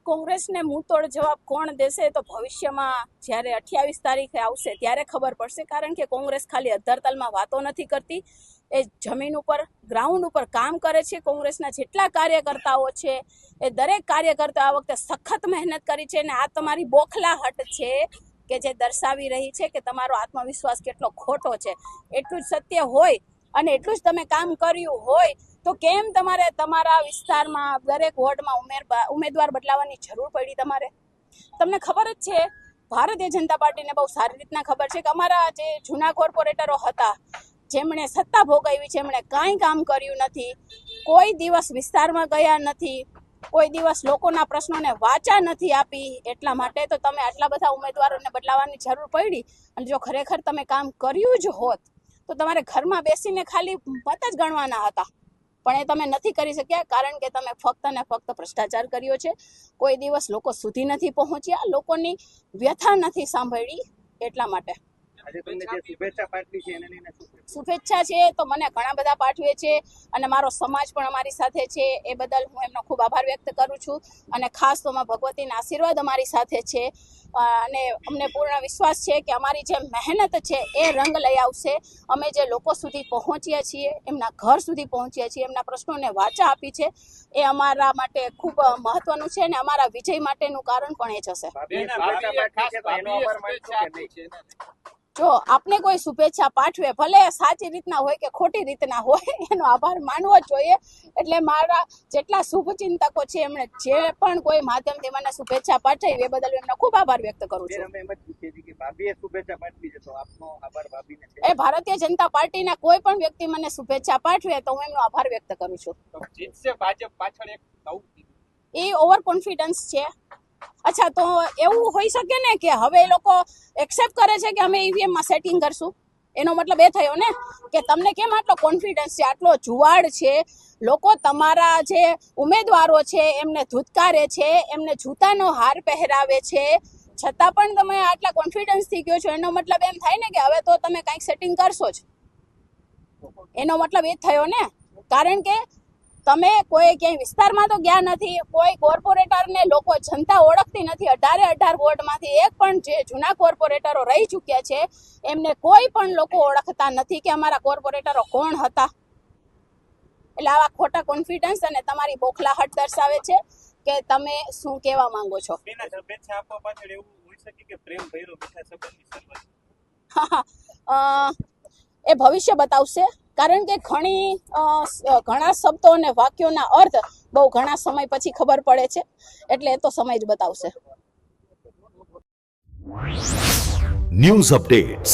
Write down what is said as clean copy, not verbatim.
કોંગ્રેસને મુંહતોડ જવાબ કોણ દેશે તો ભવિષ્યમાં જ્યારે 28 તારીખે આવશે ત્યારે ખબર પડશે, કારણ કે કોંગ્રેસ ખાલી અધરતલમાં વાતો નથી કરતી, એ જમીન ઉપર ગ્રાઉન્ડ ઉપર કામ કરે છે. કોંગ્રેસના જેટલા કાર્યકર્તાઓ છે એ દરેક કાર્યકર્તા આ વખતે સખત મહેનત કરી છે અને આ તમારી બોખલાહટ છે કે જે દર્શાવી રહી છે કે તમારો આત્મવિશ્વાસ કેટલો ખોટો છે. એટલું જ સત્ય હોય અને એટલું જ તમે કામ કર્યું હોય તો કેમ તમારે તમારા વિસ્તારમાં દરેક વોર્ડમાં ઉમેદવાર બદલાવાની જરૂર પડી? તમને ખબર જ છે, ભારતીય જનતા પાર્ટીને બહુ સારી રીતના ખબર છે કે અમારા જે જૂના કોર્પોરેટરો હતા, જેમણે સત્તા ભોગવી છે, એમણે કાંઈ કામ કર્યું નથી, કોઈ દિવસ વિસ્તારમાં ગયા નથી, કોઈ દિવસ લોકોના પ્રશ્નોને વાચા નથી આપી. એટલા માટે તો તમે આટલા બધા ઉમેદવારોને બદલાવાની જરૂર પડી. અને જો ખરેખર તમે કામ કર્યું જ હોત તો તમારે ઘરમાં બેસીને ખાલી મત જ ગણવાના હતા, પણ એ તમે નથી કરી શક્યા, કારણ કે તમે ફક્ત ને ફક્ત ભ્રષ્ટાચાર કર્યો છે. કોઈ દિવસ લોકો સુધી નથી પહોંચ્યા, લોકોની વ્યથા નથી સાંભળી. એટલા માટે શુભેચ્છા છે તો મને ઘણા બધા પાઠવે છે અને મારો સમાજ પણ અમારી સાથે છે, એ બદલ હું એમનો ખૂબ આભાર વ્યક્ત કરું છું. અને ખાસ તો ભગવતીના આશીર્વાદ અમારી સાથે છે અને અમને પૂર્ણ વિશ્વાસ છે કે અમારી જે મહેનત છે એ રંગ લઈ આવશે. અમે જે લોકો સુધી પહોંચ્યા છીએ, એમના ઘર સુધી પહોંચ્યા છીએ, એમના પ્રશ્નોને વાચા આપી છે, એ અમારા માટે ખૂબ મહત્વનું છે અને અમારા વિજય માટેનું કારણ પણ એ જ હશે. જો આપને કોઈ શુભેચ્છા પાઠવે, ભલે સાચી રીતના હોય કે ખોટી રીતના હોય, એનો આભાર માનવો જ જોઈએ. એટલે મારા જેટલા શુભચિંતકો છે એમણે જે પણ કોઈ માધ્યમથી મને શુભેચ્છા પાઠવી એ બદલ એમનો ખૂબ આભાર વ્યક્ત કરું છું. એ ભારતીય જનતા પાર્ટીના કોઈ પણ વ્યક્તિ મને શુભેચ્છા પાઠવે તો હું એમનો આભાર વ્યક્ત કરું છું. એ ઓવર કોન્ફિડન્સ છે. અચ્છા, તો એવું હોઈ શકે ને કે હવે એ લોકો એક્સેપ્ટ કરે છે કે અમે ઈવીએમ માં સેટિંગ કરશું? એનો મતલબ એ થયો ને કે તમને કેમ આટલો કોન્ફિડન્સ છે, આટલો જુવાડ છે. લોકો તમારા જે ઉમેદવારો છે એમને ધૂતકારે છે, એમને જૂતાનો હાર પહેરાવે છે, છતાં પણ તમે આટલા કોન્ફિડન્સથી કહો છો, એનો મતલબ એમ થાય ને કે હવે તો તમે કંઈક સેટિંગ કરશો જ. એનો મતલબ એ થયો ને, કારણ કે તમે કોઈ ક્યાંય વિસ્તારમાં તો ગયા નથી, કોઈ કોર્પોરેટરને લોકો જનતા ઓળખતી નથી. 18 વોર્ડમાંથી એક પણ જે જૂના કોર્પોરેટરો રહી ચૂક્યા છે એમને કોઈ પણ લોકો ઓળખતા નથી કે અમારા કોર્પોરેટરો કોણ હતા. એટલે આવા ખોટા કોન્ફિડન્સ અને તમારી બોખલાહટ દર્શાવે છે કે તમે શું કહેવા માંગો છો. એ ભવિષ્ય બતાવશે, કારણ કે ઘણા શબ્દો અને વાક્યોના અર્થ બહુ ઘણા સમય પછી ખબર પડે છે, એટલે એ તો સમય જ બતાવશે. News updates